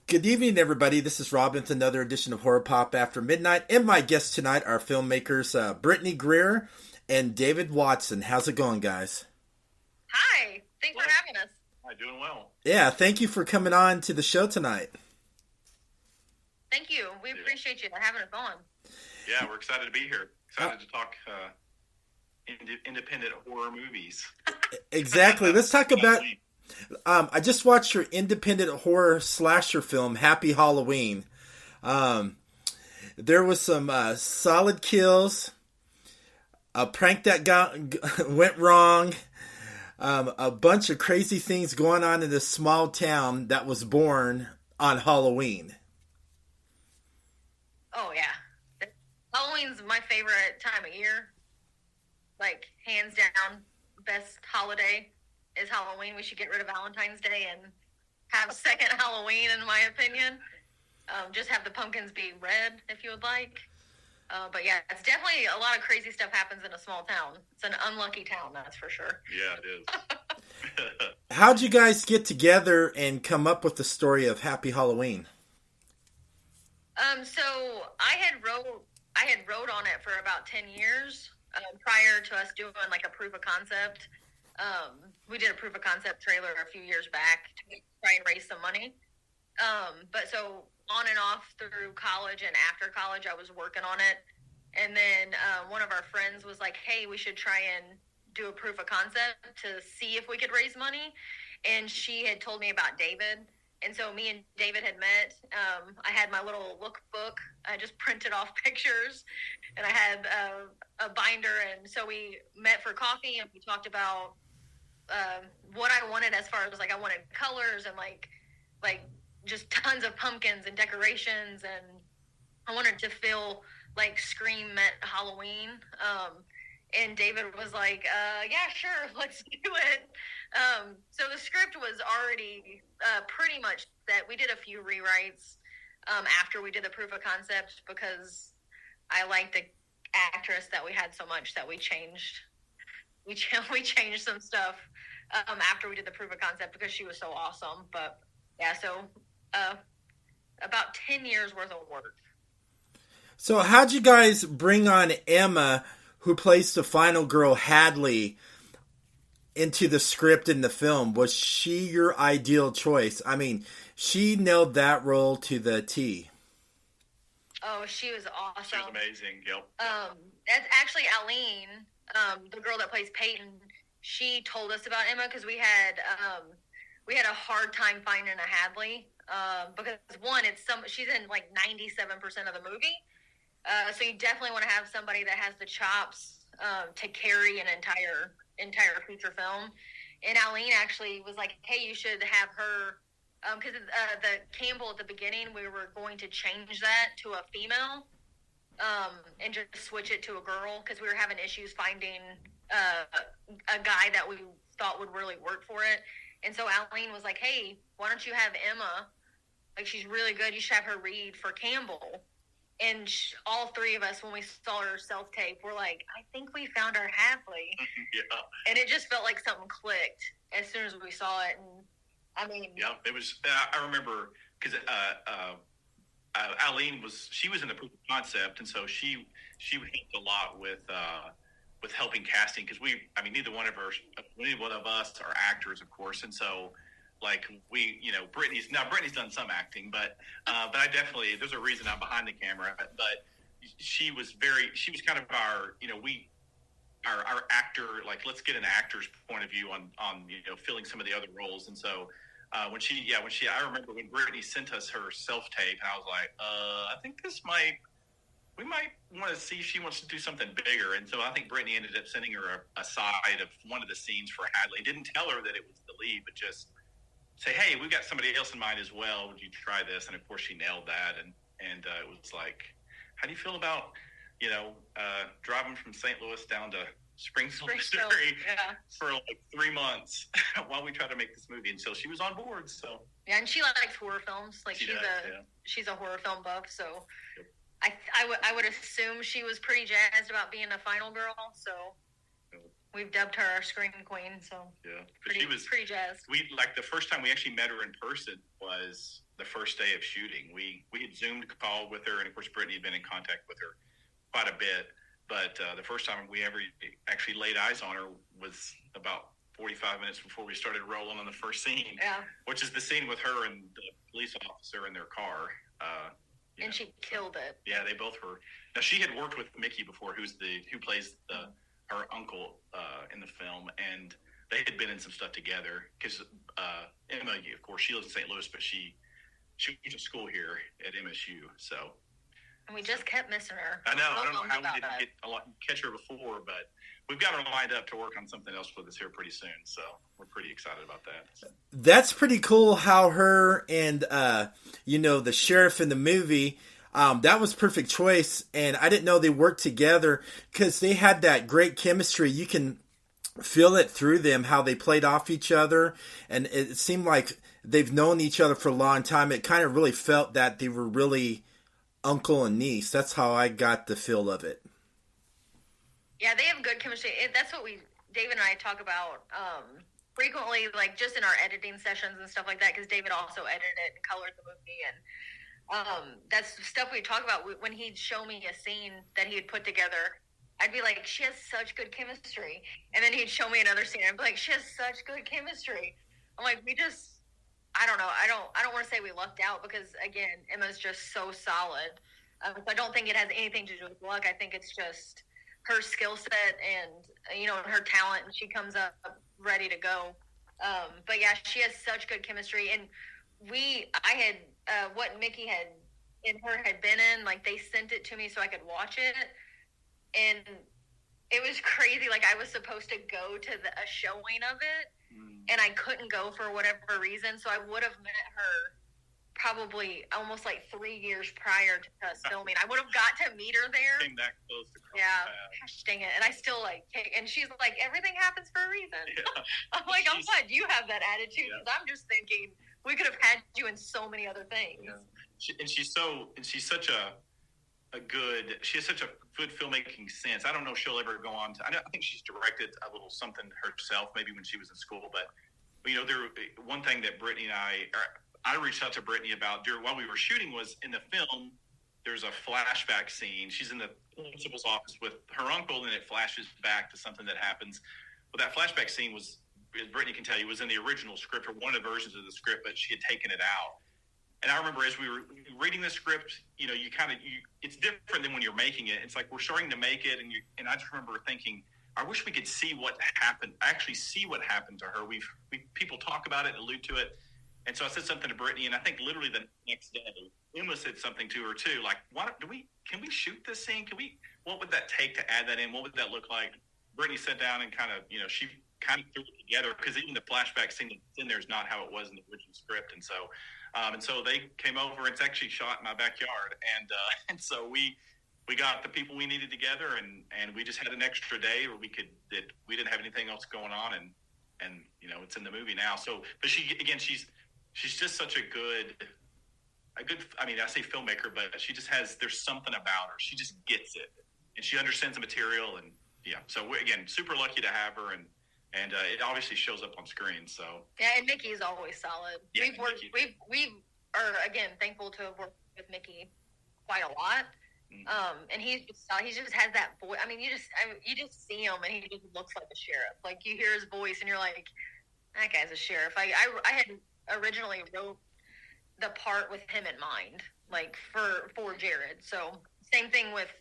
Good evening, everybody. This is Rob with another edition of Horror Pop After Midnight. And my guests tonight are filmmakers Brittney Greer and David Watson. How's it going, guys? Hi, thanks for having us. Hi, doing well. Yeah, thank you for coming on to the show tonight. Thank you. We appreciate you having us on. Yeah, we're excited to be here. Excited to talk independent horror movies. Exactly. Let's talk about... I just watched your independent horror slasher film, Happy Halloween. There was some solid kills, a prank that went wrong, a bunch of crazy things going on in this small town that was born on Halloween. Oh, yeah. Halloween's my favorite time of year. Like, hands down, best holiday is Halloween. We should get rid of Valentine's Day and have second Halloween, in my opinion. Just have the pumpkins be red, if you would like. But yeah, it's definitely a lot of crazy stuff happens in a small town. It's an unlucky town, that's for sure. Yeah, it is. How'd you guys get together and come up with the story of Happy Halloween? So I had wrote on it for about 10 years prior to us doing like a proof of concept. We did a proof of concept trailer a few years back to try and raise some money. But so on and off through college and after college, I was working on it. And then one of our friends was like, hey, we should try and do a proof of concept to see if we could raise money. And she had told me about David. And so me and David had met. I had my little lookbook. I just printed off pictures. And I had a binder. And so we met for coffee and we talked about what I wanted as far as like I wanted colors and like just tons of pumpkins and decorations, and I wanted to feel like Scream met Halloween. And David was like, yeah, sure, let's do it. So the script was already pretty much set. We did a few rewrites after we did the proof of concept because I liked the actress that we had so much that we changed some stuff after we did the proof of concept because she was so awesome. But yeah, so about 10 years worth of work. So how'd you guys bring on Emma, who plays the final girl, Hadley, into the script in the film? Was she your ideal choice? I mean, she nailed that role to the T. Oh, she was awesome. She was amazing, yep. That's actually Aline, the girl that plays Peyton. She told us about Emma because we had a hard time finding a Hadley because one, she's in like 97% of the movie, so you definitely want to have somebody that has the chops to carry an entire feature film. And Aline actually was like, "Hey, you should have her," because the Campbell at the beginning, we were going to change that to a female. And just switch it to a girl because we were having issues finding a guy that we thought would really work for it. And so Aline was like, hey, why don't you have Emma? Like, she's really good. You should have her read for Campbell. And all three of us, when we saw her self-tape, were like, I think we found our Hadley. Yeah. And it just felt like something clicked as soon as we saw it. And I mean... Yeah, it was... I remember because... Aline was in the proof of concept, and so she helped a lot with helping casting because neither one of us are actors, of course, and so like Brittney's done some acting, but I definitely, there's a reason I'm behind the camera, but she was kind of our our actor, like let's get an actor's point of view on filling some of the other roles, and so. I remember when Brittney sent us her self-tape, and I was like, I think we might want to see if she wants to do something bigger. And so I think Brittney ended up sending her a side of one of the scenes for Hadley. Didn't tell her that it was the lead, but just say, hey, we've got somebody else in mind as well. Would you try this? And of course she nailed that. And it was like, how do you feel about, driving from St. Louis down to Springfield, Missouri for like 3 months while we tried to make this movie, and so she was on board. So yeah, and she likes horror films. Like she's a horror film buff. So I would assume she was pretty jazzed about being a final girl. So we've dubbed her our screen queen. So yeah, pretty, she was pretty jazzed. We like the first time we actually met her in person was the first day of shooting. We had Zoomed call with her, and of course Brittney had been in contact with her quite a bit. But the first time we ever actually laid eyes on her was about 45 minutes before we started rolling on the first scene. Yeah. Which is the scene with her and the police officer in their car. And she killed it. Yeah, they both were. Now she had worked with Mickey before, who plays her uncle in the film, and they had been in some stuff together. Because Emma, of course, she lives in St. Louis, but she went to school here at MSU. So. And we just kept missing her. I know. I don't know how we didn't catch her before, but we've got her lined up to work on something else with us here pretty soon. So we're pretty excited about that. So. That's pretty cool how her and, the sheriff in the movie, that was perfect choice. And I didn't know they worked together because they had that great chemistry. You can feel it through them, how they played off each other. And it seemed like they've known each other for a long time. It kind of really felt that they were really uncle and niece. That's how I got the feel of it. Yeah, they have good chemistry. That's what David and I talk about frequently, like just in our editing sessions and stuff like that, because David also edited it and colored the movie, and that's stuff we talk about. When he'd show me a scene that he had put together, I'd be like, she has such good chemistry. And then he'd show me another scene, and I'd be like, she has such good chemistry. I'm like, I don't know. I don't want to say we lucked out because, again, Emma's just so solid. So I don't think it has anything to do with luck. I think it's just her skill set and, her talent, and she comes up ready to go. But, yeah, she has such good chemistry. And what Mickey had been in, like, they sent it to me so I could watch it. And it was crazy. Like, I was supposed to go to a showing of it. And I couldn't go for whatever reason, so I would have met her probably almost like 3 years prior to us filming. I would have got to meet her there. Came that close to cross gosh dang it. And I still and she's like, everything happens for a reason. Yeah. I'm like, I'm glad you have that attitude, because I'm just thinking we could have had you in so many other things. Yeah. She's such she has such a good filmmaking sense. I don't know if she'll ever go on to. I think she's directed a little something herself, maybe when she was in school. But one thing that Brittney and I reached out to Brittney about while we were shooting was in the film. There's a flashback scene. She's in the principal's office with her uncle, and it flashes back to something that happens. Well, that flashback scene was, as Brittney can tell you, was in the original script or one of the versions of the script, but she had taken it out. And I remember as we were reading the script, it's different than when you're making it. It's like we're starting to make it, and I just remember thinking, I wish we could see what happened, actually see what happened to her. People talk about it, allude to it. And so I said something to Brittney, and I think literally the next day, Emma said something to her too, like, can we shoot this scene? What would that take to add that in? What would that look like? Brittney sat down and kind of, she kind of threw it together, because even the flashback scene that's in there is not how it was in the original script. And so they came over. It's actually shot in my backyard, and so we got the people we needed together, and we just had an extra day where we didn't have anything else going on, and it's in the movie now. So, but she's just such a good. I mean, I say filmmaker, but there's something about her. She just gets it, and she understands the material, and So we're, again, super lucky to have her, and it obviously shows up on screen. So and Mickey is always solid. Yeah, we are again thankful to have worked with Mickey quite a lot. And he just has that voice. I mean, you just see him, and he just looks like a sheriff. Like, you hear his voice, and you're like, that guy's a sheriff. I had originally wrote the part with him in mind, like for Jared. So same thing with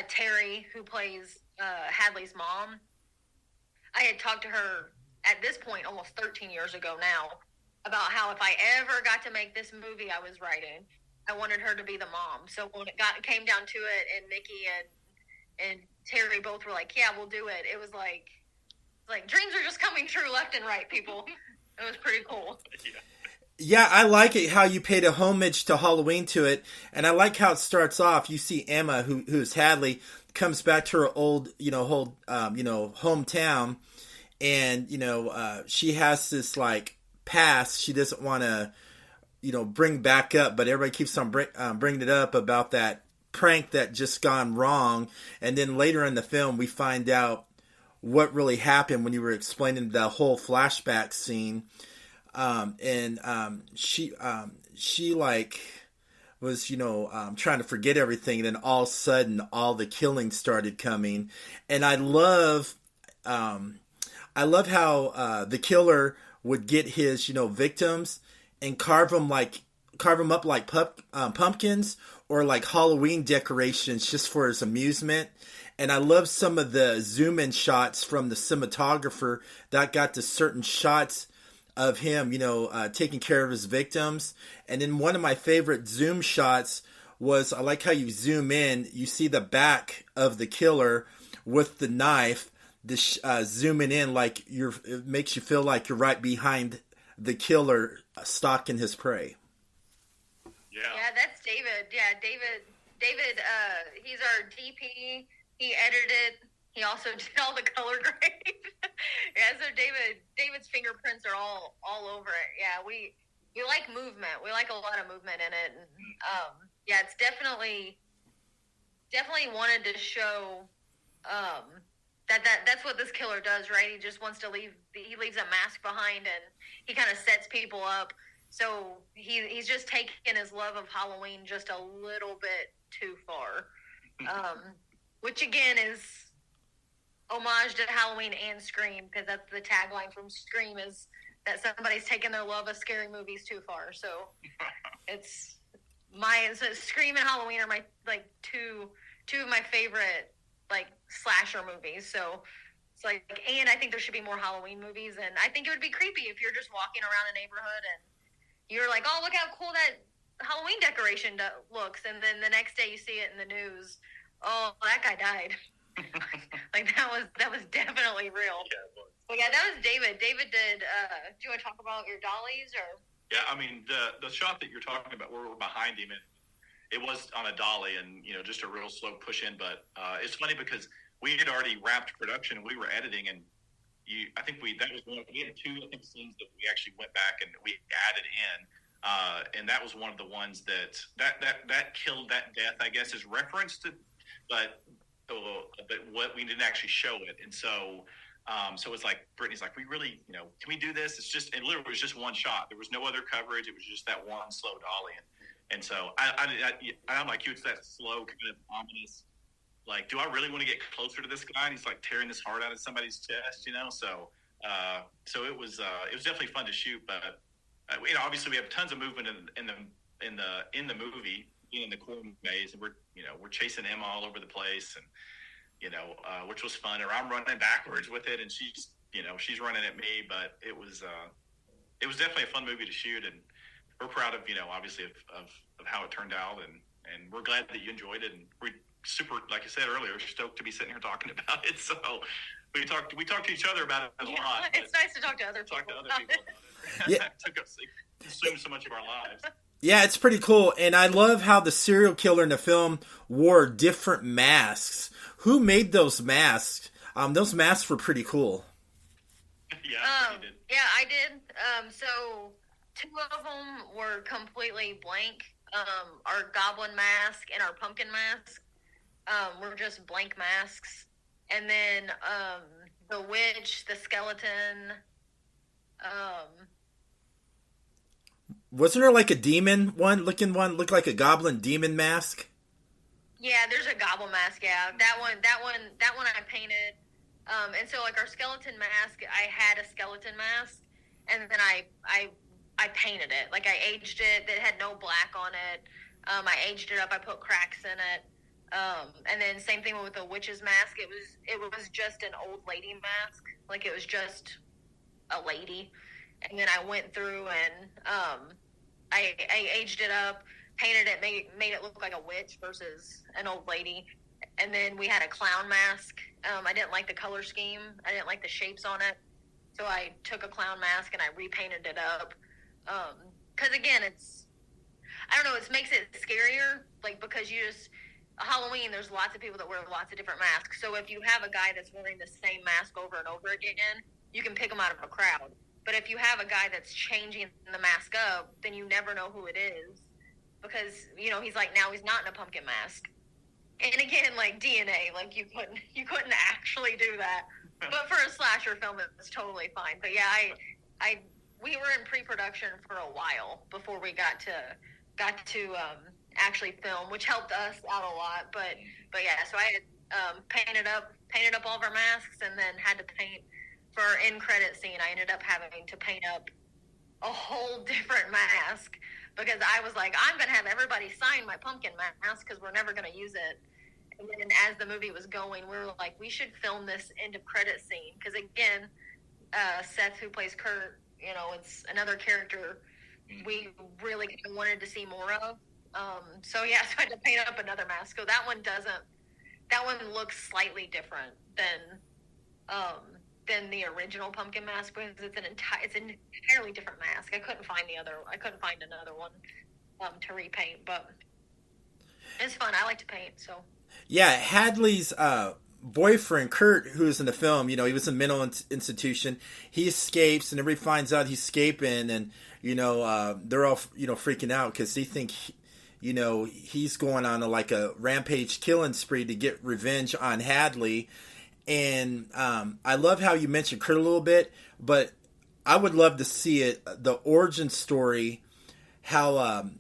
Terry, who plays Hadley's mom. I had talked to her at this point almost 13 years ago now about how if I ever got to make this movie I was writing, I wanted her to be the mom. So when it came down to it, and Mickey and Terry both were like, yeah, we'll do it. It was like dreams are just coming true left and right, people. It was pretty cool. Yeah, I like it how you paid a homage to Halloween to it, and I like how it starts off. You see Emma, who's Hadley, comes back to her old hometown, and she has this like past she doesn't want to bring back up, but everybody keeps on bringing it up about that prank that just gone wrong. And then later in the film, we find out what really happened when you were explaining the whole flashback scene. She like was, trying to forget everything, and then all of a sudden all the killing started coming. And I love how the killer would get his, victims and carve them up like pumpkins or like Halloween decorations just for his amusement. And I love some of the zoom in shots from the cinematographer that got to certain shots of him, taking care of his victims. And then one of my favorite zoom shots was, I like how you zoom in, you see the back of the killer with the knife, zooming in like it makes you feel like you're right behind the killer stalking his prey. Yeah, that's David. Yeah, David, he's our DP. He edited. He also did all the color grade. Yeah, so David's fingerprints are all over it. Yeah, we like movement. We like a lot of movement in it. And, yeah, it's definitely wanted to show that's what this killer does, right? He just wants to he leaves a mask behind, and he kind of sets people up. So he's just taken his love of Halloween just a little bit too far, which again is homage to Halloween and Scream, because that's the tagline from Scream, is that somebody's taken their love of scary movies too far. So so Scream and Halloween are my two of my favorite slasher movies. So it's and I think there should be more Halloween movies, and I think it would be creepy if you're just walking around a neighborhood and you're like, oh, look how cool that Halloween decoration looks, and then the next day you see it in the news, oh, that guy died. That was definitely real. Yeah, well, yeah, that was David. David did. Do you want to talk about your dollies or? Yeah, I mean the shot that you're talking about, where we're behind him, and it was on a dolly, and just a real slow push in. But it's funny because we had already wrapped production and we were editing, and I think we had two scenes that we actually went back and we added in, and that was one of the ones that killed, that death, I guess, is referenced to, but what we didn't actually show it. And so it's like Brittney's like, we really, can we do this? It's just, and literally it was just one shot. There was no other coverage. It was just that one slow dolly. And so I'm like you, it's that slow kind of ominous, like, do I really want to get closer to this guy? And he's like tearing this heart out of somebody's chest, So it was definitely fun to shoot. But obviously we have tons of movement in the movie, being in the corn maze, and we're chasing Emma all over the place, and which was fun. Or I'm running backwards with it, and she's running at me. But it was definitely a fun movie to shoot, and we're proud of obviously of how it turned out, and we're glad that you enjoyed it, and we're super, like I said earlier, stoked to be sitting here talking about it. So we talked to each other about it a lot. It's nice to talk to other people. About it. Yeah, it consumed so much of our lives. Yeah, it's pretty cool, and I love how the serial killer in the film wore different masks. Who made those masks? Those masks were pretty cool. Yeah, yeah, I did. So two of them were completely blank. Our goblin mask and our pumpkin mask were just blank masks, and then the witch, the skeleton. Wasn't there like a demon looked like a goblin demon mask? Yeah, there's a goblin mask. Yeah, that one I painted. And so like our skeleton mask, I had a skeleton mask, and then I painted it. Like I aged it. That had no black on it. I aged it up. I put cracks in it. And then same thing with the witch's mask. It was just an old lady mask. Like it was just a lady. And then I went through and I aged it up, painted it, made it look like a witch versus an old lady. And then we had a clown mask. I didn't like the color scheme. I didn't like the shapes on it. So I took a clown mask and I repainted it up. Because again, I don't know, it makes it scarier. Like because Halloween, there's lots of people that wear lots of different masks. So if you have a guy that's wearing the same mask over and over again, you can pick him out of a crowd. But if you have a guy that's changing the mask up, then you never know who it is. Because, he's like, now he's not in a pumpkin mask. And again, like DNA, like you couldn't actually do that. But for a slasher film, it's totally fine. But yeah, we were in pre-production for a while before we got to actually film, which helped us out a lot. But yeah, so I had painted up all of our masks, and then had to paint for our end credit scene. I ended up having to paint up a whole different mask because I was like, I'm gonna have everybody sign my pumpkin mask because we're never gonna use it. And then as the movie was going, we were like, we should film this end of credit scene because again, Seth, who plays Kurt, it's another character we really kind of wanted to see more of. So yeah, so I had to paint up another mask. So that one looks slightly different than the original pumpkin mask because it's an entirely different mask. I couldn't find another one to repaint, but it's fun. I like to paint, so. Yeah, Hadley's boyfriend, Kurt, who's in the film, he was in a mental institution. He escapes, and everybody finds out he's escaping, and, they're all, freaking out because they think, he's going on a rampage killing spree to get revenge on Hadley. And I love how you mentioned Kurt a little bit, but I would love to see the origin story, how,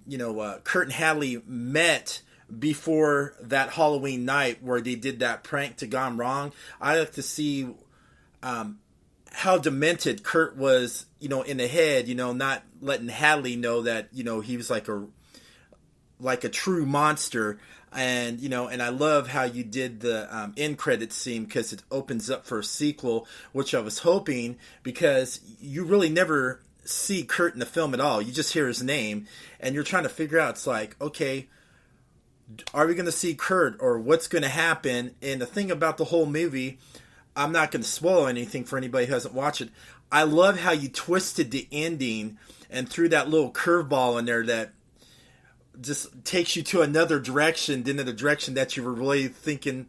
Kurt and Hadley met before that Halloween night where they did that prank to Gone Wrong. I'd like to see how demented Kurt was, in the head, not letting Hadley know that, he was like a true monster. And, and I love how you did the end credits scene because it opens up for a sequel, which I was hoping because you really never see Kurt in the film at all. You just hear his name and you're trying to figure out, it's like, okay, are we going to see Kurt or what's going to happen? And the thing about the whole movie, I'm not going to spoil anything for anybody who hasn't watched it. I love how you twisted the ending and threw that little curveball in there that just takes you to another direction than the direction that you were really thinking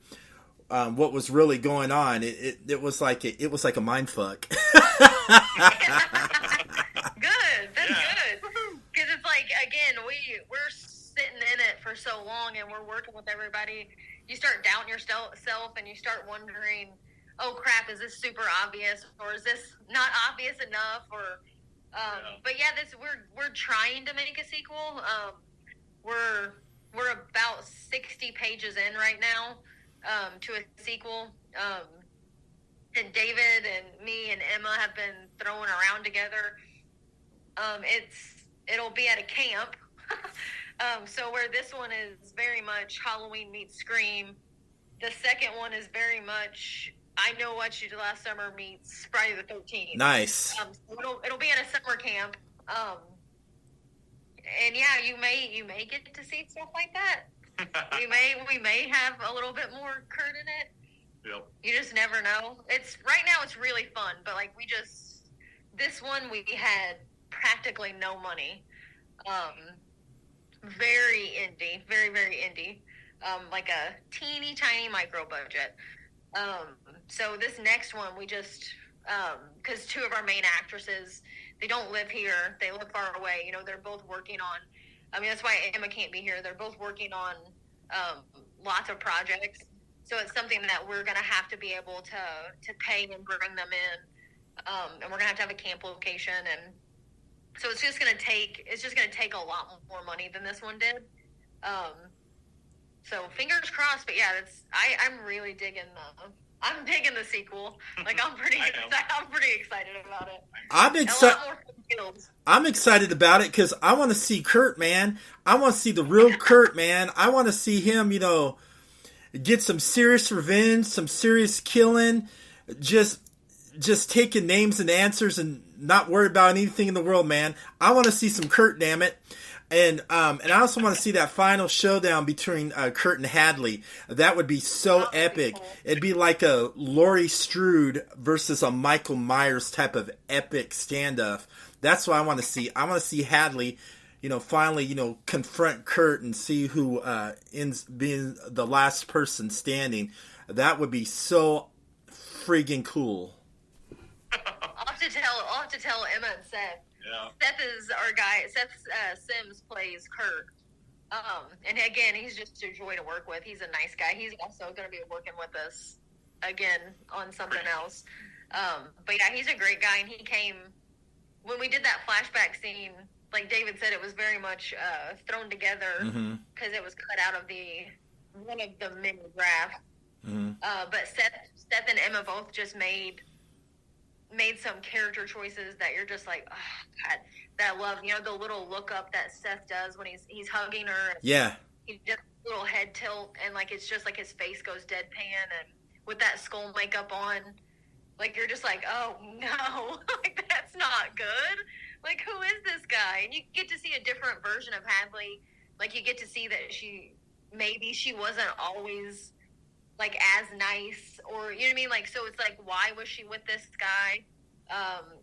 what was really going on. It was like a mind fuck. Good. That's good. Because it's like, again, we're sitting in it for so long and we're working with everybody. You start doubting yourself and you start wondering, oh crap, is this super obvious or is this not obvious enough? Or but yeah, we're trying to make a sequel. We're about 60 pages in right now to a sequel. And David and me and Emma have been throwing around together. It'll be at a camp. So where this one is very much Halloween meets Scream, the second one is very much I Know What You Did Last Summer meets Friday the 13th. Nice. So it'll be at a summer camp. And yeah, you may get to see stuff like that. we may have a little bit more Kurt in it. Yep. You just never know. Right now it's really fun, but like this one we had practically no money. Very indie, very, very indie. Like a teeny tiny micro budget. So this next one we just because two of our main actresses, they don't live here. They live far away. They're both working on, that's why Emma can't be here. They're both working on lots of projects. So it's something that we're going to have to be able to pay and bring them in. And we're going to have a camp location. And so it's just going to take a lot more money than this one did. So fingers crossed, but yeah, I'm really digging the sequel. Like I'm pretty excited about it. I'm excited about it because I want to see Kurt, man. I want to see the real Kurt, man. I want to see him, get some serious revenge, some serious killing, just taking names and answers and not worried about anything in the world, man. I want to see some Kurt, damn it. And I also want to see that final showdown between Kurt and Hadley. That would be so epic. Cool. It'd be like a Laurie Strode versus a Michael Myers type of epic standoff. That's what I want to see. I want to see Hadley, finally, confront Kurt and see who ends being the last person standing. That would be so friggin' cool. I'll have to tell Emma and Seth. Yeah. Seth is our guy. Seth Sims plays Kurt. And again, he's just a joy to work with. He's a nice guy. He's also going to be working with us again on something else. But yeah, he's a great guy, and he came when we did that flashback scene. Like David said, it was very much thrown together because it was cut out of one of the mini drafts. But Seth and Emma both just made some character choices that you're just like, oh God, that love. You know, the little look up that Seth does when he's hugging her. Yeah. He just a little head tilt, and like it's just like his face goes deadpan, and with that skull makeup on, like you're just like, oh no, like that's not good. Like, who is this guy? And you get to see a different version of Hadley. Like, you get to see that maybe she wasn't always like as nice, or you know what I mean. Like, so it's like, why was she with this guy?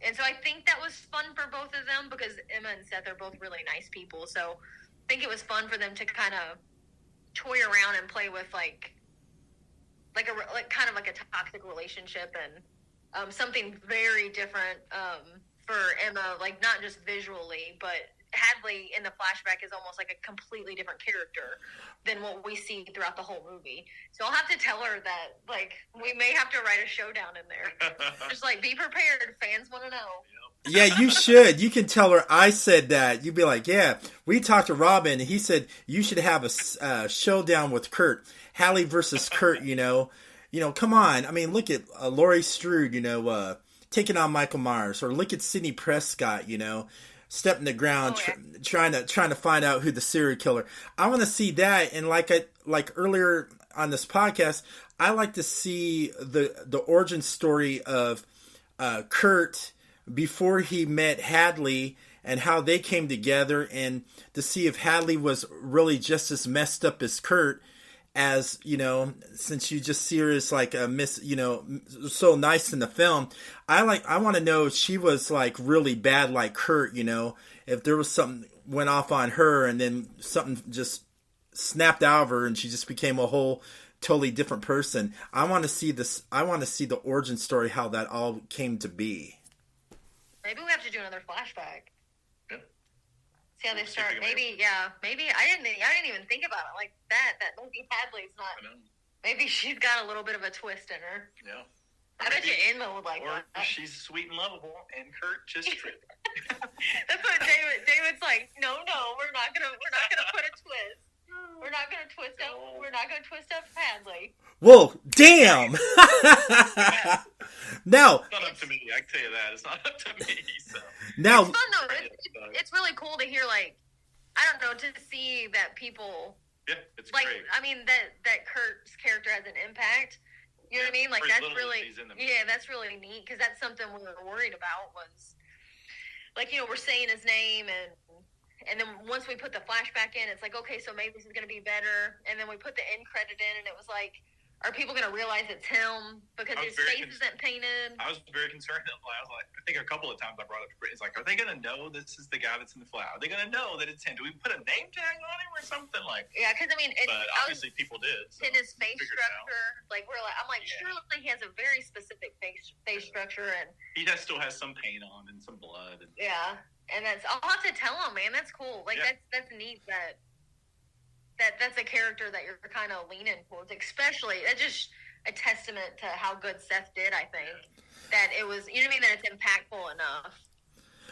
And so I think that was fun for both of them because Emma and Seth are both really nice people. So I think it was fun for them to kind of toy around and play with like kind of like a toxic relationship, and something very different for Emma, like not just visually, but Hadley in the flashback is almost like a completely different character than what we see throughout the whole movie. So I'll have to tell her that, like, we may have to write a showdown in there. Just like, be prepared, fans want to know. Yeah, you should. You can tell her I said that. You'd be like, yeah, we talked to Robin, and he said you should have a showdown with Kurt. Hadley versus Kurt, you know. You know, come on. I mean, look at Laurie Strode, you know, taking on Michael Myers. Or look at Sidney Prescott, you know, stepping the ground, trying to find out who the serial killer. I want to see that. And like earlier on this podcast, I like to see the origin story of Kurt before he met Hadley and how they came together, and to see if Hadley was really just as messed up as Kurt, as, you know, since you just see her as like a you know, so nice in the film. I want to know if she was like really bad like Kurt, you know, if there was something went off on her and then something just snapped out of her and she just became a whole totally different person. I want to see this. I want to see the origin story, how that all came to be. Maybe we have to do another flashback. Yeah. See how they start. Maybe, yeah. Maybe I didn't even think about it like that. That maybe Hadley's not. Maybe she's got a little bit of a twist in her. Yeah. I bet you Emma would like that. Or she's sweet and lovable, and Kurt just tripped. That's what David's like. No, we're not gonna put a twist. We're not gonna twist up. We're not gonna twist up Hadley. Whoa! Damn. Now, it's not up to me. I can tell you that it's not up to me. So now, it's fun though. It's really cool to hear. Like, I don't know, to see that people. Yeah, it's like, great. I mean, that Kurt's character has an impact. You know what I mean? Like, that's really, that's really neat, because that's something we were worried about was, like, you know, we're saying his name, and then once we put the flashback in, it's like, okay, so maybe this is going to be better, and then we put the end credit in, and it was like, are people going to realize it's him because his face isn't painted? I was very concerned. I was like, I think a couple of times I brought up to Brittney, it's like, are they going to know this is the guy that's in the flat? Are they going to know that it's him? Do we put a name tag on him or something like? Yeah, because I mean, but obviously people did. So in his face structure, like I'm like, surely he has a very specific face structure, and he still has some paint on and some blood. And, yeah, and I'll have to tell him, man. That's cool. Like that's neat that's a character that you're kind of leaning towards, especially. That's just a testament to how good Seth did, I think. That it was, you know what I mean, that it's impactful enough.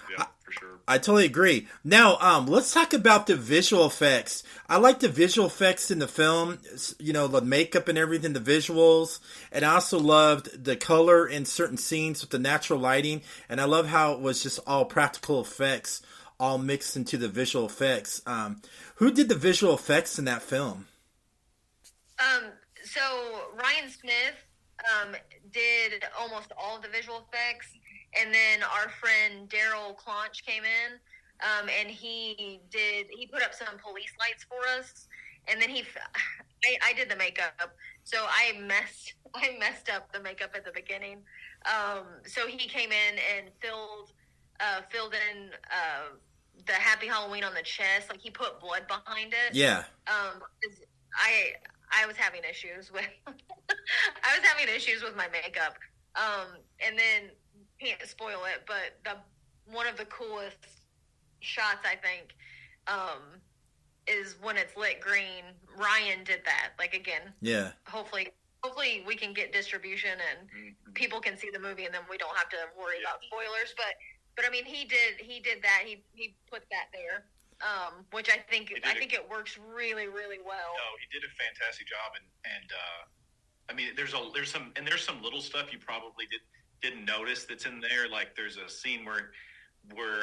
Yeah, for sure. I totally agree. Now, let's talk about the visual effects. I like the visual effects in the film, you know, the makeup and everything, the visuals. And I also loved the color in certain scenes with the natural lighting. And I love how it was just all practical effects, all mixed into the visual effects. Who did the visual effects in that film? So Ryan Smith did almost all of the visual effects, and then our friend Daryl Claunch came in, and he put up some police lights for us, and then I did the makeup, so I messed up the makeup at the beginning. So he came in and filled in the Happy Halloween on the chest, like he put blood behind it. Yeah. I was having issues with my makeup. And then can't spoil it, but one of the coolest shots, I think, is when it's lit green. Ryan did that. Like, again, yeah. Hopefully hopefully we can get distribution and people can see the movie, and then we don't have to worry about spoilers. But I mean, he did that. He put that there, which I think it works really, really well. No, he did a fantastic job, and I mean, there's some little stuff you probably didn't notice that's in there. Like there's a scene where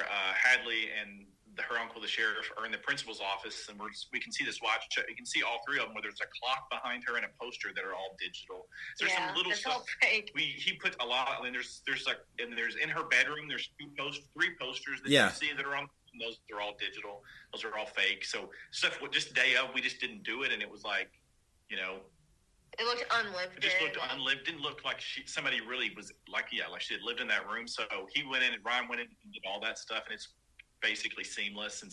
Hadley and her uncle, the sheriff, are in the principal's office, and we can see this watch. You can see all three of them where there's a clock behind her and a poster that are all digital. So there's some little stuff. He put a lot. I mean, there's in her bedroom. There's three posters that you see that are on. Those are all digital. Those are all fake. So stuff. Just day of, we just didn't do it, and it was like, you know. It looked unlived. It just looked unlived. Didn't look like somebody really was like she had lived in that room. So he went in, and Ryan went in and did all that stuff, and it's basically seamless. And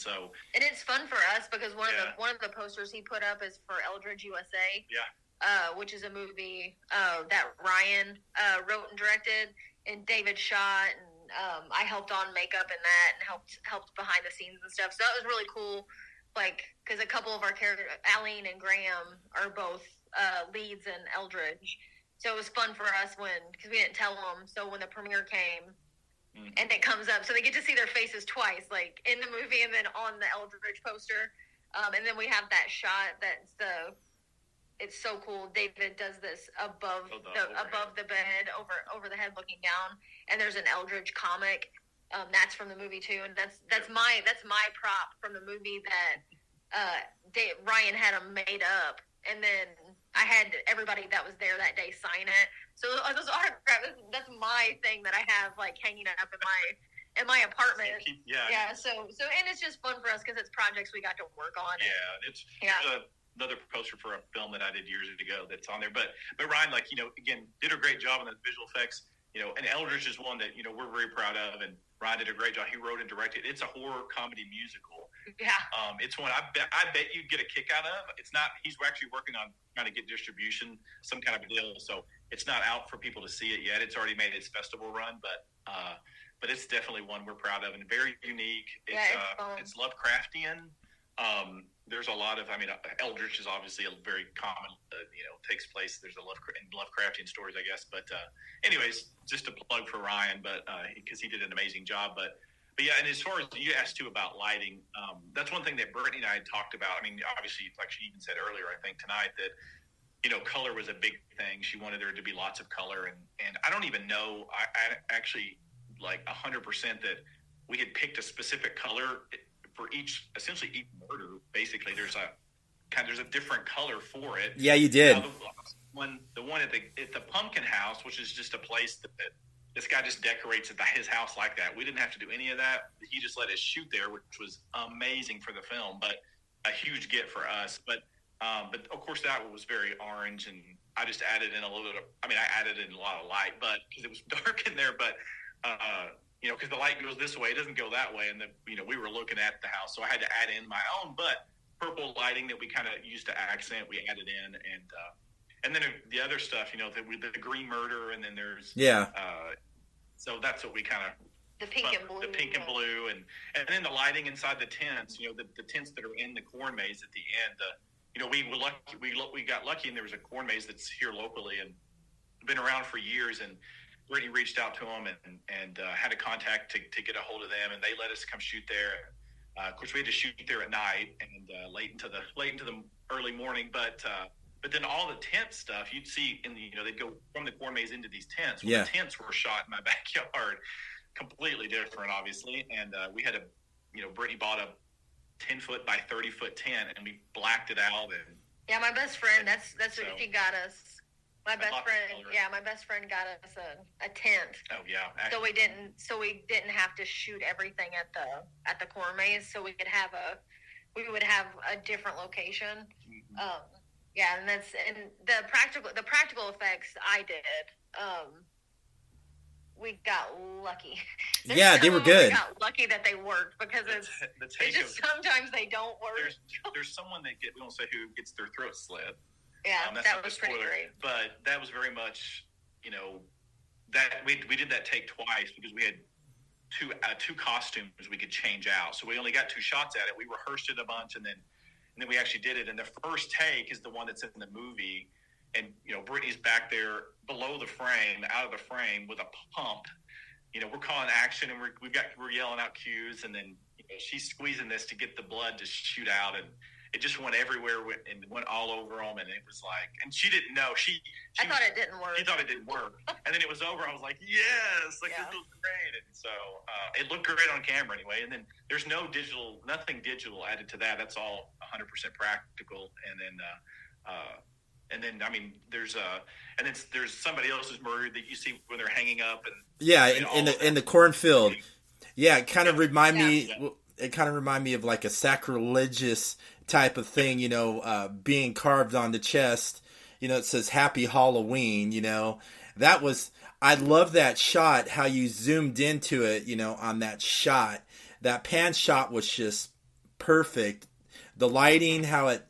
it's fun for us because one of the posters he put up is for Eldridge USA. Yeah. Which is a movie that Ryan wrote and directed, and David shot, and I helped on makeup in that, and helped behind the scenes and stuff. So that was really cool. Like, because a couple of our characters, Aline and Graham, are both leads in Eldridge. So it was fun for us because we didn't tell them. So when the premiere came, and it comes up, so they get to see their faces twice, like in the movie and then on the Eldridge poster. And then we have that shot it's so cool. David does this above the bed, over the head, looking down, and there's an Eldridge comic. That's from the movie too, and that's my prop from the movie that Ryan had them made up, and then I had everybody that was there that day sign it. So those autographs, that's my thing that I have like hanging up in my apartment. So and it's just fun for us because it's projects we got to work on. There's another poster for a film that I did years ago that's on there. But Ryan, like, you know, again, did a great job on the visual effects. You know, and Eldridge is one that, you know, we're very proud of, and Ryan did a great job. He wrote and directed. It's a horror comedy musical. Yeah. It's one I bet you'd get a kick out of. It's not. He's actually working on trying to get distribution, some kind of a deal. So it's not out for people to see it yet. It's already made its festival run, but it's definitely one we're proud of and very unique. It's Lovecraftian. There's a lot of, I mean, Eldritch is obviously a very common, takes place. There's in Lovecraftian stories, I guess. But anyways, just a plug for Ryan, but because he did an amazing job. But yeah, and as far as you asked too about lighting, that's one thing that Brittney and I had talked about. I mean, obviously, like she even said earlier, I think tonight that, you know, color was a big thing. She wanted there to be lots of color, and I don't even know. I actually like 100% that we had picked a specific color for essentially each murder. Basically, there's a different color for it. Yeah, you did. The one at the Pumpkin House, which is just a place that this guy just decorates his house like that. We didn't have to do any of that. He just let us shoot there, which was amazing for the film, but a huge get for us. But of course that was very orange, and I just added in a little bit of, I added in a lot of light, but because it was dark in there, but you know, because the light goes this way, it doesn't go that way, and we were looking at the house, so I had to add in my own, but purple lighting that we kind of used to accent, we added in, and then the other stuff, you know, the green murder, and then there's so that's what we kind of the pink and blue, and then the lighting inside the tents, you know, the tents that are in the corn maze at the end. You know, we got lucky, and there was a corn maze that's here locally and been around for years, and Brittney reached out to them and had a contact to get a hold of them, and they let us come shoot there. Of course, we had to shoot there at night and late into the early morning. But then all the tent stuff you'd see they'd go from the corn maze into these tents. Well, the tents were shot in my backyard, completely different, obviously. And we had Brittney bought a 10-foot by 30-foot tent, and we blacked it out. And yeah, my best friend. That's what she got us. My best friend got us a tent. Oh yeah. So we didn't have to shoot everything at the corn maze. So we would have a different location. Mm-hmm. And the practical effects I did. We got lucky. They were good. We got lucky that they worked because sometimes they don't work. There's someone we won't say who gets their throat slit. Yeah, that was pretty great. But that was very much, that we did that take twice because we had two costumes we could change out. So we only got 2 shots at it. We rehearsed it a bunch, and then we actually did it. And the first take is the one that's in the movie. and Brittney's back there below the frame, out of the frame with a pump. We're calling action, and we're yelling out cues, and then she's squeezing this to get the blood to shoot out, and it just went everywhere and went all over them, and it was like, and she didn't know. I thought it didn't work. She thought it didn't work, and then it was over. I was like, yes, this was great, and so it looked great on camera anyway. And then there's nothing digital added to that. That's all 100% practical, and then I mean, there's somebody else's murder that you see when they're hanging up, and in the cornfield. Yeah, it kind of remind me. Yeah. It kind of remind me of like a sacrilegious type of thing, being carved on the chest. It says "Happy Halloween." I love that shot. How you zoomed into it, on that shot. That pan shot was just perfect. The lighting, how it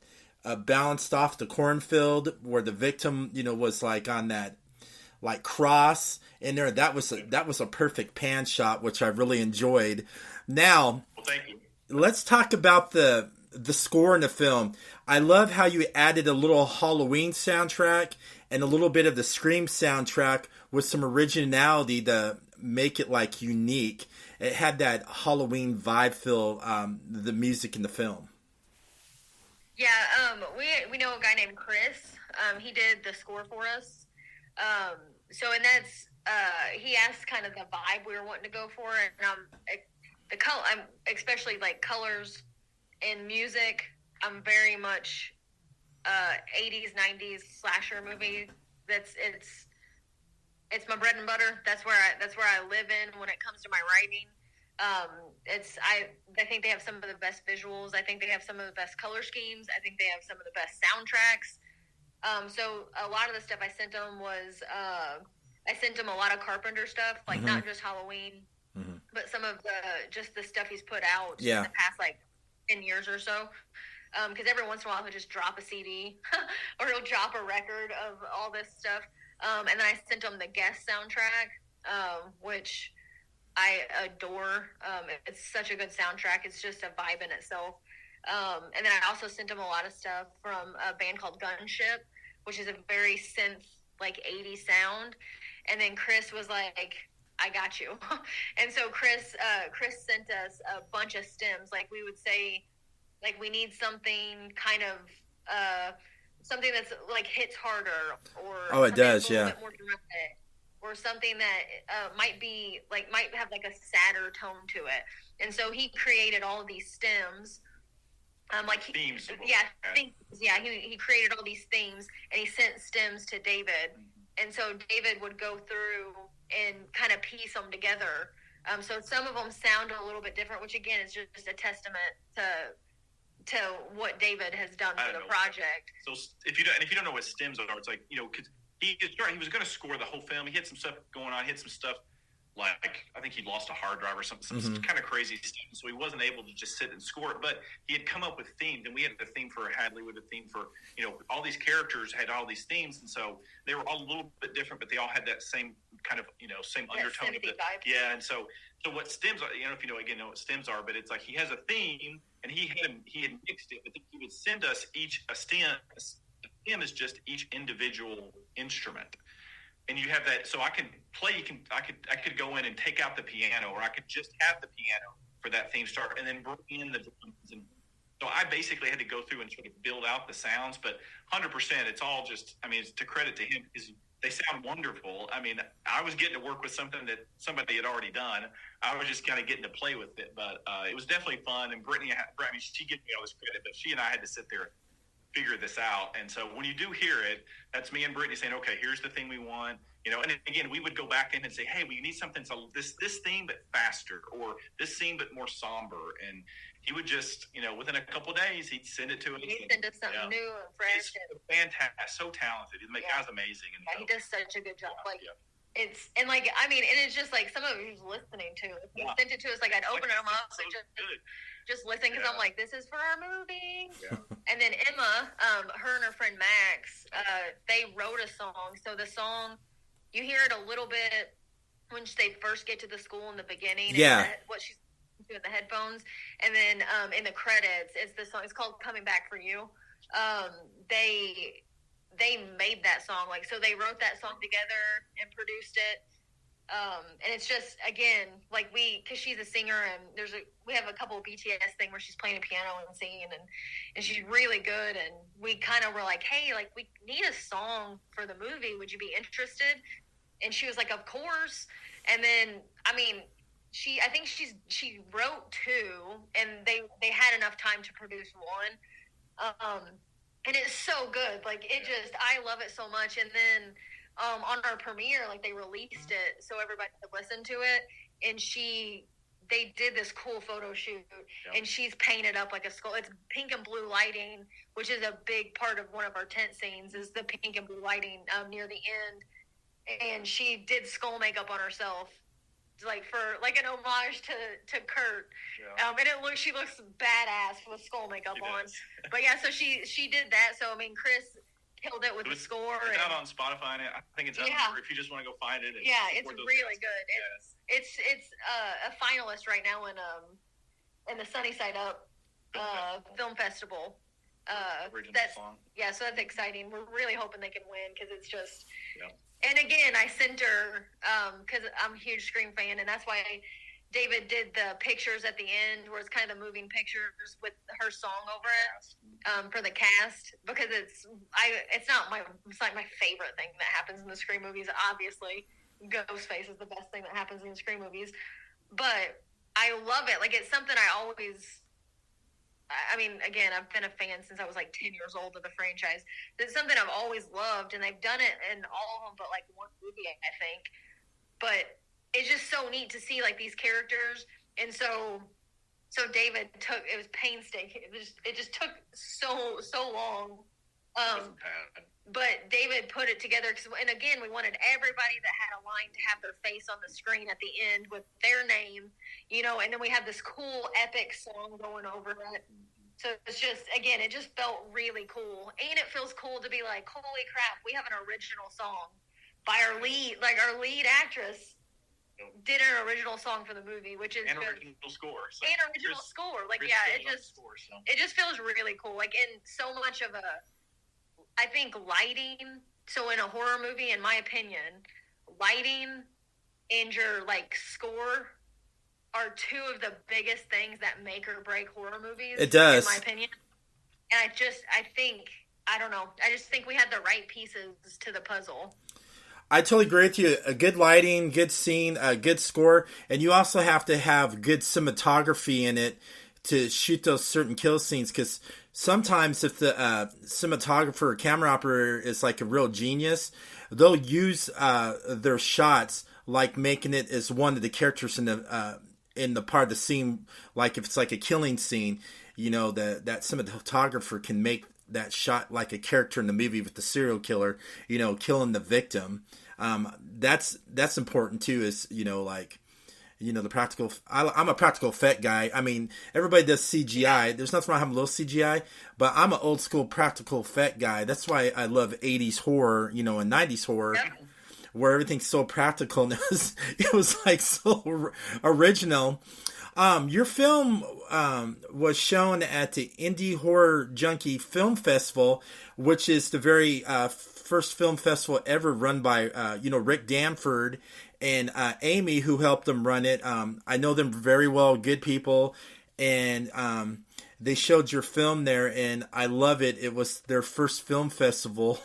bounced off the cornfield where the victim, was like on that like cross in there. That was a perfect pan shot, which I really enjoyed. Now, thank you. Let's talk about the score in the film. I love how you added a little Halloween soundtrack and a little bit of the Scream soundtrack with some originality to make it like unique. It had that Halloween vibe feel, the music in the film. Yeah, we know a guy named Chris. He did the score for us. And that's he asked kind of the vibe we were wanting to go for, and I'm especially like colors and music. I'm very much 80s, 90s slasher movie. It's my bread and butter. That's where I live in when it comes to my writing. I think they have some of the best visuals. I think they have some of the best color schemes. I think they have some of the best soundtracks. So a lot of the stuff I sent them was I sent him a lot of Carpenter stuff, like not just Halloween, but some of the stuff he's put out in the past like 10 years or so. Because every once in a while he'll just drop a CD or he'll drop a record of all this stuff. And then I sent him the guest soundtrack, which I adore. It's such a good soundtrack. It's just a vibe in itself. And then I also sent him a lot of stuff from a band called Gunship, which is a very synth, like 80s sound. And then Chris was like, I got you. And so Chris sent us a bunch of stems. Like we would say, like we need something kind of, something that's like hits harder or it does, a little bit more dramatic, or something that might have like a sadder tone to it. And so he created all of these stems. Themes. He created all these themes and he sent stems to David. And so David would go through and kind of piece them together. So some of them sound a little bit different, which again is just a testament to what David has done for the project. So if you don't know what stems are, it's like, because he was going to score the whole film. He had some stuff going on. He had some stuff like I think he lost a hard drive or something, some kind of crazy stuff. So he wasn't able to just sit and score it. But he had come up with themes, and we had a theme for Hadley with a theme for all these characters had all these themes, and so they were all a little bit different, but they all had that same kind of same undertone. And so what stems are, if you know what stems are, but it's like he has a theme, and he had mixed it, but then he would send us each a stem. A stem is just each individual instrument. And you have that, so I can play. I could go in and take out the piano, or I could just have the piano for that theme start, and then bring in the drums. And so I basically had to go through and sort of build out the sounds. But 100%, it's all just. I mean, it's to credit to him because they sound wonderful. I mean, I was getting to work with something that somebody had already done. I was just kind of getting to play with it, but it was definitely fun. And Brittney, she gives me all this credit, but she and I had to sit there figure this out. And so when you do hear it, that's me and Brittney saying, okay, here's the thing we want, and again, we would go back in and say, hey, we need something, so this theme but faster, or this scene but more somber. And he would just, within a couple of days, he'd send it to us. He'd send us something new and fresh. It's fantastic, so talented. The guy's amazing. And he does such a good job. It's, and like, I mean, and it's just like some of it he's listening to. He sent it to us, like I'd open them up and just listen, because I'm like, this is for our movie. Yeah. And then Emma, her and her friend Max, they wrote a song. So the song, you hear it a little bit when they first get to the school in the beginning. Yeah. What she's doing the headphones. And then in the credits, it's the song. It's called Coming Back for You. they made that song. Like, so they wrote that song together and produced it. And it's just, again, like cause she's a singer, and we have a couple of BTS thing where she's playing a piano and singing, and she's really good. And we kind of were like, hey, like, we need a song for the movie. Would you be interested? And she was like, of course. And then, I mean, I think she wrote 2, and they had enough time to produce 1. And it's so good. Like, I love it so much. And then, on our premiere, like, they released it so everybody could listen to it. And they did this cool photo shoot, and she's painted up like a skull. It's pink and blue lighting, which is a big part of one of our tent scenes, is the pink and blue lighting, near the end. And she did skull makeup on herself, like, for like an homage to Kurt. Yeah. And she looks badass with skull makeup on. But yeah, so she did that. So I mean, Chris killed it with the score. It's out on Spotify. I think it's out there if you just want to go find it. It's really good. It's a finalist right now in the Sunny Side Up film festival. Original song. Yeah, so that's exciting. We're really hoping they can win, because it's just. Yeah. And again, I sent her, because I'm a huge Scream fan, and that's why David did the pictures at the end, where it's kind of the moving pictures with her song over it, for the cast, because it's not my favorite thing that happens in the Scream movies. Obviously, Ghostface is the best thing that happens in the Scream movies, but I love it. Like, it's something I mean, again, I've been a fan since I was like 10 years old of the franchise. It's something I've always loved, and they've done it in all of them but like 1 movie, I think. But it's just so neat to see, like, these characters. And so David it was painstaking. It just took so long. But David put it together, and again, we wanted everybody that had a line to have their face on the screen at the end with their name, and then we have this cool epic song going over it. So it's just, again, it just felt really cool. And it feels cool to be like, holy crap, we have an original song by our lead actress did an original song for the movie, which is original score. So and original score. Like, yeah, it just feels really cool. Like, in so much of I think lighting, so in a horror movie, in my opinion, lighting and your, like, score are 2 of the biggest things that make or break horror movies. It does. In my opinion. And I don't know, I just think we had the right pieces to the puzzle. I totally agree with you. A good lighting, good scene, a good score, and you also have to have good cinematography in it to shoot those certain kill scenes, because sometimes if the cinematographer or camera operator is like a real genius, they'll use their shots like making it as one of the characters in the part of the scene. Like if it's like a killing scene, that cinematographer can make that shot like a character in the movie with the serial killer, killing the victim. That's important too, is, the practical. I'm a practical effect guy. I mean, everybody does CGI. There's nothing wrong having a little CGI, but I'm an old school practical effect guy. That's why I love 80s horror, and 90s horror, where everything's so practical. And it was like so original. Your film was shown at the Indie Horror Junkie Film Festival, which is the very first film festival ever run by Rick Danford and Amy, who helped them run it. I know them very well, good people, and they showed your film there, and I love it. It was their first film festival.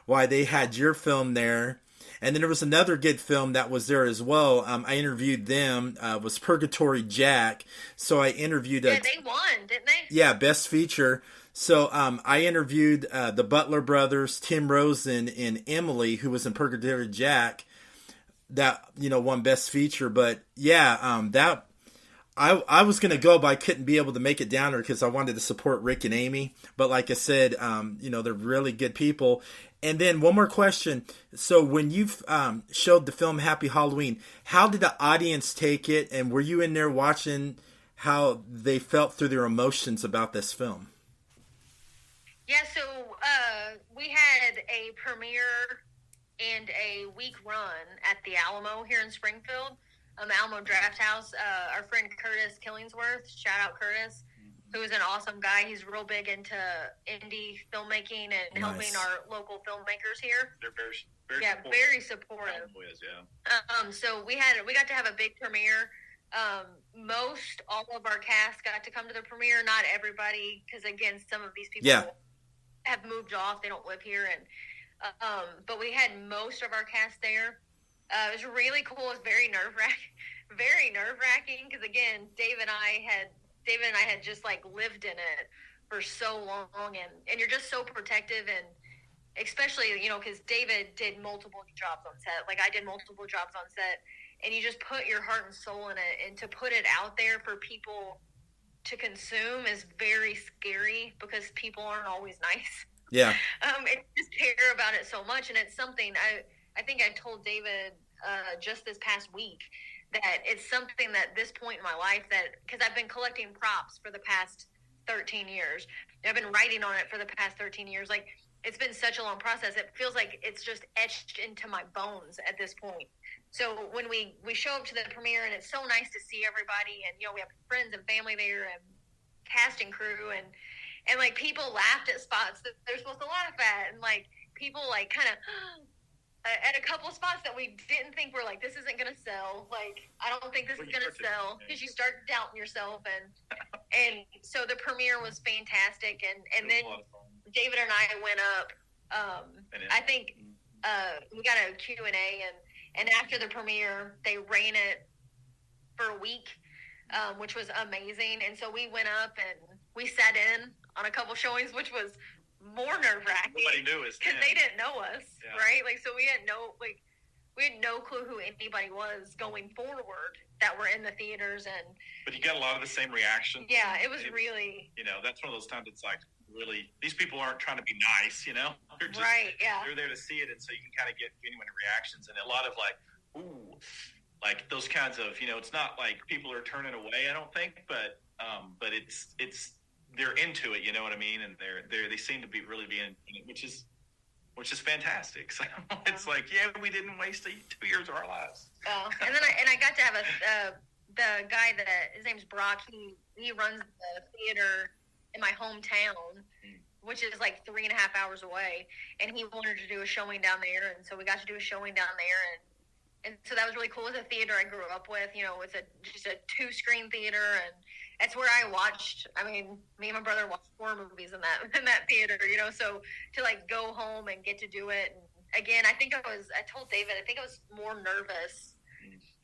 Why they had your film there. And then there was another good film that was there as well. I interviewed them. Was Purgatory Jack. So I interviewed. They won, didn't they? Yeah, Best Feature. So I interviewed the Butler brothers, Tim Rosen and Emily, who was in Purgatory Jack. That won Best Feature. But yeah, that I was gonna go, but I couldn't be able to make it down there because I wanted to support Rick and Amy. But like I said, they're really good people. And then one more question. So when you showed the film Happy Halloween, how did the audience take it? And were you in there watching how they felt through their emotions about this film? Yeah, so we had a premiere and a week run at the Alamo here in Springfield, Alamo Draft House. Our friend Curtis Killingsworth, shout out Curtis, who's an awesome guy. He's real big into indie filmmaking and helping our local filmmakers here. They're very very supportive. So we got to have a big premiere. Most all of our cast got to come to the premiere. Not everybody, because again, some of these people have moved off. They don't live here, and but we had most of our cast there. It was really cool. It was very nerve-wracking because again, David and I had just like lived in it for so long, and you're just so protective, and especially, you know, because David did multiple jobs on set. Like I did multiple jobs on set, and you just put your heart and soul in it, and to put it out there for people to consume is very scary because people aren't always nice. Yeah. And just care about it so much, and it's something I think I told David just this past week that it's something that this point in my life that, because I've been collecting props for the past 13 years. I've been writing on it for the past 13 years. Like, it's been such a long process. It feels like it's just etched into my bones at this point. So when we show up to the premiere, and it's so nice to see everybody, and, you know, we have friends and family there and cast and crew, and like people laughed at spots that they're supposed to laugh at, and like people like kind of at a couple spots that we didn't think were like, this isn't going to sell. Like, I don't think this is going to sell, because you start doubting yourself. And so the premiere was fantastic. And then David and I went up, I think we got a Q&A, and after the premiere, they ran it for a week, which was amazing. And so we went up and we sat in on a couple showings, which was more nerve-wracking. Nobody knew us because they didn't know us, right? Like, so we had no clue who anybody was going forward that were in the theaters, but you got a lot of the same reactions. Yeah, it was really, you know, that's one of those times it's like, really, these people aren't trying to be nice, you know, they're just, they're there to see it, and so you can kind of get genuine reactions, and a lot of like, ooh, like those kinds of, you know, it's not like people are turning away, I don't think, but it's they're into it, you know what I mean, and they seem to be really being, which is fantastic. So it's like, we didn't waste 2 years of our lives. And then I got to have the guy that, his name's Brock. He runs the theater in my hometown, which is like 3.5 hours away, and he wanted to do a showing down there, and so we got to do a showing down there, and so that was really cool. It was a theater I grew up with. You know, it's just a 2-screen theater, and that's where I watched. I mean, me and my brother watched 4 movies in that theater. You know, so to like go home and get to do it. And again, I told David, I think I was more nervous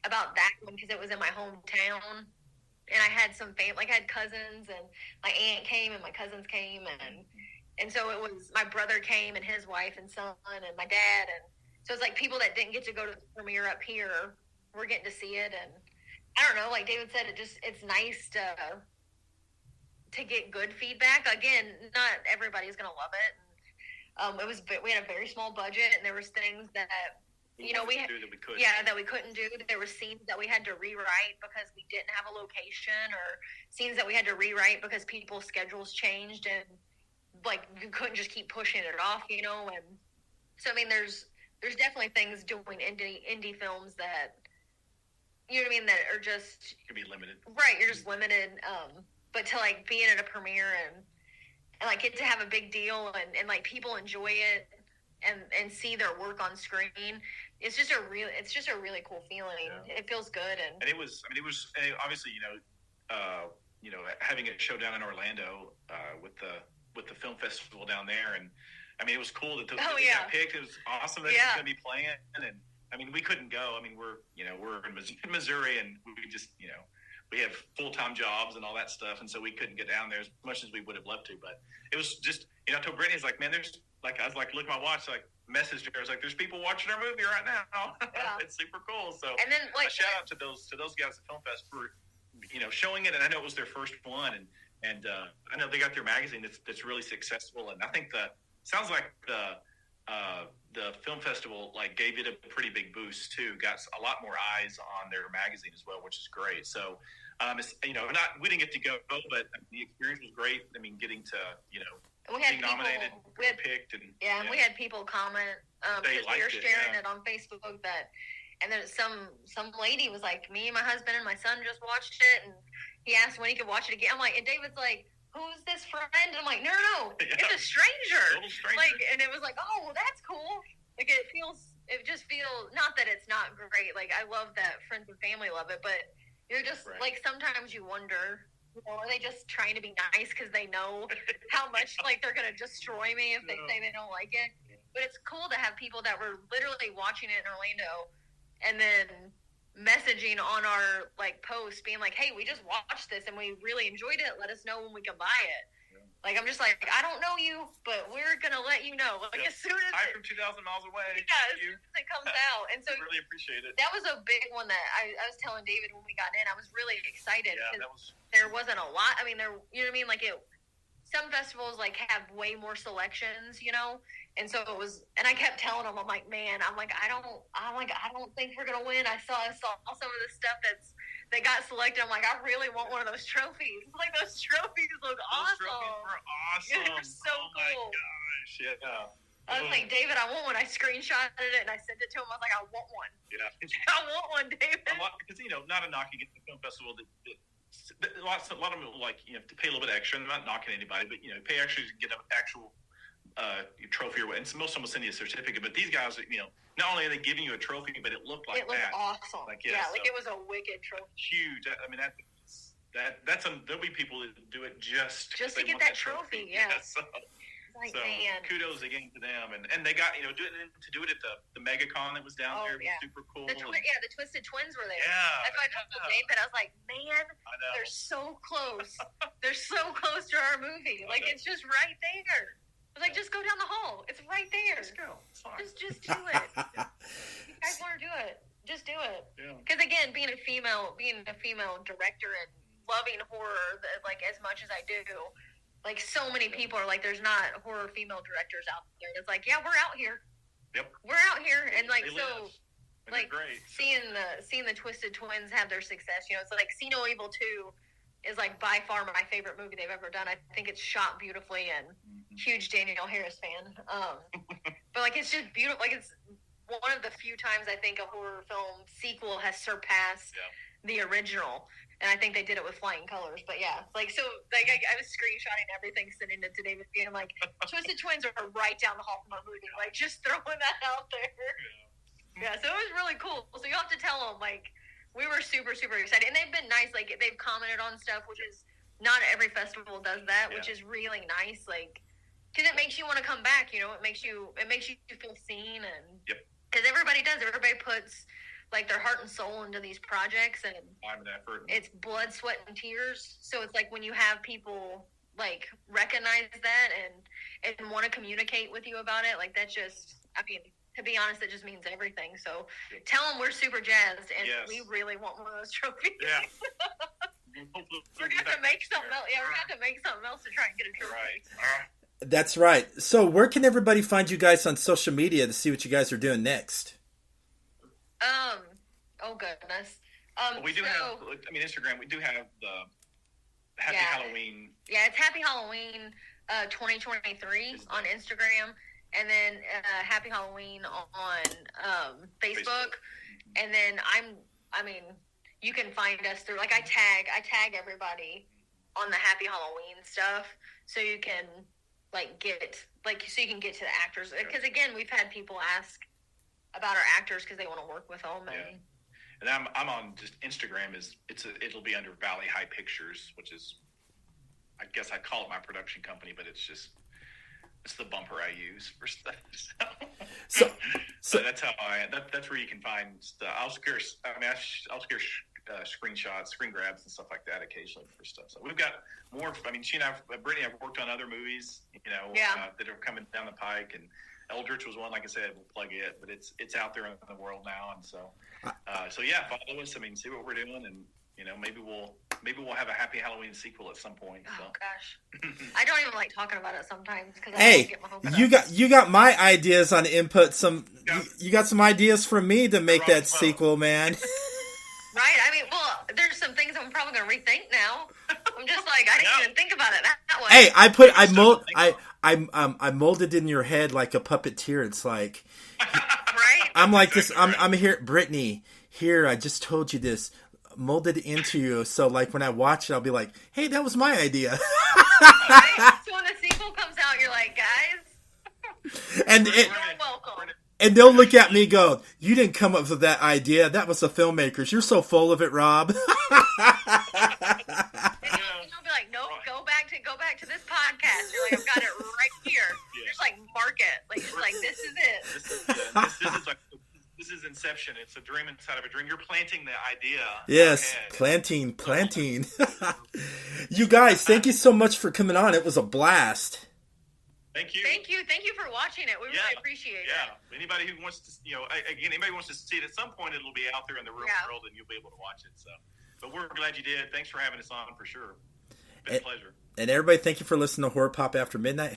about that one because it was in my hometown, and I had some family. Like, I had cousins, and my aunt came, and my cousins came, and so it was my brother came and his wife and son and my dad, and so it's like people that didn't get to go to the premiere up here were getting to see it. And I don't know, like David said, it's nice to get good feedback. Again, not everybody's going to love it. We had a very small budget, and there was things that, you know, that we couldn't do. There were scenes that we had to rewrite because we didn't have a location, or scenes that we had to rewrite because people's schedules changed, and like you couldn't just keep pushing it off, you know. And so, I mean, there's definitely things doing indie films that, you know what I mean, that are just, could be limited. Right, you're just limited. But to like be in at a premiere and like get to have a big deal and like people enjoy it and see their work on screen, it's just a really cool feeling. Yeah. It feels good, and it was obviously, you know, having a show down in Orlando with the film festival down there, and I mean, it was cool that got picked. It was awesome that it was going to be playing, and I mean, we couldn't go. I mean, we're in Missouri, and we just, you know, we have full-time jobs and all that stuff, and so we couldn't get down there as much as we would have loved to. But it was just, you know, I told Brittney, like, man, there's like, I was like, look at my watch, like, messaged her, I was like, there's people watching our movie right now. Yeah. It's super cool. So, and then like, a shout out to those guys at Film Fest for, you know, showing it, and I know it was their first one, and I know they got their magazine that's really successful, and I think sounds like the film festival like gave it a pretty big boost too. Got a lot more eyes on their magazine as well, which is great. So, it's, you know, we didn't get to go, but the experience was great. I mean, getting to, you know, being nominated, picked, and we had people comment because we were sharing it on Facebook and then some lady was like, me and my husband and my son just watched it, and he asked when he could watch it again. I'm like, and David's like, who's this friend? And I'm like, no, it's a stranger. Total stranger. Like, and it was like, oh, well, that's cool. Like, it just feels, not that it's not great. Like, I love that friends and family love it, but you're just, like, sometimes you wonder, are they just trying to be nice because they know how much, like, they're going to destroy me if they say they don't like it? But it's cool to have people that were literally watching it in Orlando and then messaging on our like post being like, hey, we just watched this and we really enjoyed it, let us know when we can buy it. Like, I'm just like, I don't know you, but we're gonna let you know, like, as soon as I'm from 2,000 miles away. As soon as it comes out. And so I really appreciate it. That was a big one that I was telling David when we got in. I was really excited because there wasn't a lot. I mean, there, you know what I mean, like, some festivals like have way more selections, you know. And so it was, and I kept telling them, I'm like, I don't think we're gonna win. I saw some of the stuff that got selected. I'm like, I really want one of those trophies. Like, those trophies look awesome. Those trophies were awesome. They were so cool. My gosh, yeah. I was like, David, I want one. I screenshotted it and I sent it to him. I was like, I want one. Yeah. I want one, David. Because, you know, not a knock against the film festival. A lot of them like, you know, to pay a little bit extra. I'm not knocking anybody, but, you know, pay extra to get an actual trophy or what. And most of them will send you a certificate. But these guys, you know, not only are they giving you a trophy, but it looked like that. It looked awesome. Like, like it was a wicked trophy. Huge. I mean, there'll be people that do it just to get that trophy. Yeah. Like, so man. Kudos again to them, and they got, you know, to do it at the MegaCon that was down there was super cool. The Twisted Twins were there. Yeah, that's why I told David, I was like, man, they're so close. They're so close to our movie. Like, it's just right there. I was like, just go down the hall. It's right there. Just go. Just do it. You guys want to do it? Just do it. Because again, being a female director and loving horror like as much as I do. Like, so many people are like, there's not horror female directors out there. And it's like, yeah, we're out here. Yep. We're out here. And, like, like, great. seeing the Twisted Twins have their success, you know, it's like See No Evil 2 is, like, by far my favorite movie they've ever done. I think it's shot beautifully and huge Danielle Harris fan. But, like, it's just beautiful. Like, it's one of the few times I think a horror film sequel has surpassed the original. And I think they did it with flying colors. But yeah, like, so, like, I was screenshotting everything, sending it to David, being like, Twisted Twins are right down the hall from our movie. Like, just throwing that out there. Yeah, so it was really cool. So you'll have to tell them, like, we were super, super excited. And they've been nice. Like, they've commented on stuff, which is not every festival does that, which is really nice. Like, because it makes you want to come back, you know? It makes you feel seen. And because everybody does. Everybody puts, like, their heart and soul into these projects, and time and effort. It's blood, sweat, and tears. So it's like when you have people like recognize that and want to communicate with you about it, like, that's just, I mean, to be honest, it just means everything. So tell them we're super jazzed, and we really want one of those trophies. Yeah. We're gonna have to make something else. Yeah, we're gonna have to make something else to try and get a trophy. Right. That's right. So where can everybody find you guys on social media to see what you guys are doing next? Oh goodness. We do have, I mean, Instagram, we do have the Happy Halloween. Yeah, it's Happy Halloween 2023 on Instagram, and then Happy Halloween on Facebook. And then you can find us through, like, I tag everybody on the Happy Halloween stuff, so you can so you can get to the actors. Because again, we've had people ask about our actors because they want to work with them. And I'm on just Instagram. It'll be under Valley High Pictures, which is, I guess I'd call it my production company, but it's the bumper I use for stuff. So that's how that's where you can find stuff. I'll scare screenshots, screen grabs, and stuff like that occasionally for stuff. So we've got more. I mean, she and Brittney have worked on other movies, you know, that are coming down the pike, and Eldritch was one. Like I said, we'll plug it, but it's out there in the world now, and so follow us. I mean, see what we're doing, and, you know, maybe we'll have a Happy Halloween sequel at some point. So. Oh gosh, I don't even like talking about it sometimes because you got my ideas on input. You got some ideas from me to make that sequel, man. Right. I mean, well, there's some things I'm probably going to rethink now. I'm just like, I didn't even think about it that way. Hey, I molded in your head like a puppeteer. It's like, right? I'm like this. I'm here, Brittney. Here, I just told you this. Molded into you. So, like, when I watch it, I'll be like, hey, that was my idea. Right? So when the sequel comes out, you're like, guys, And you're welcome. and they'll look at me and go, "You didn't come up with that idea. That was the filmmakers. You're so full of it, Rob." And you'll be like, nope, go back to this podcast. You're like, I've got it right here. You're just like, mark it. Like, just like, this is it. This is Inception. It's a dream inside of a dream. You're planting the idea. Yes, planting. You guys, thank you so much for coming on. It was a blast. Thank you. Thank you for watching it. We really appreciate it. Yeah. Anybody who wants to, anybody who wants to see it at some point, it'll be out there in the real world, and you'll be able to watch it. So, but we're glad you did. Thanks for having us on for sure. It's been a pleasure. And everybody, thank you for listening to Horror Pop After Midnight.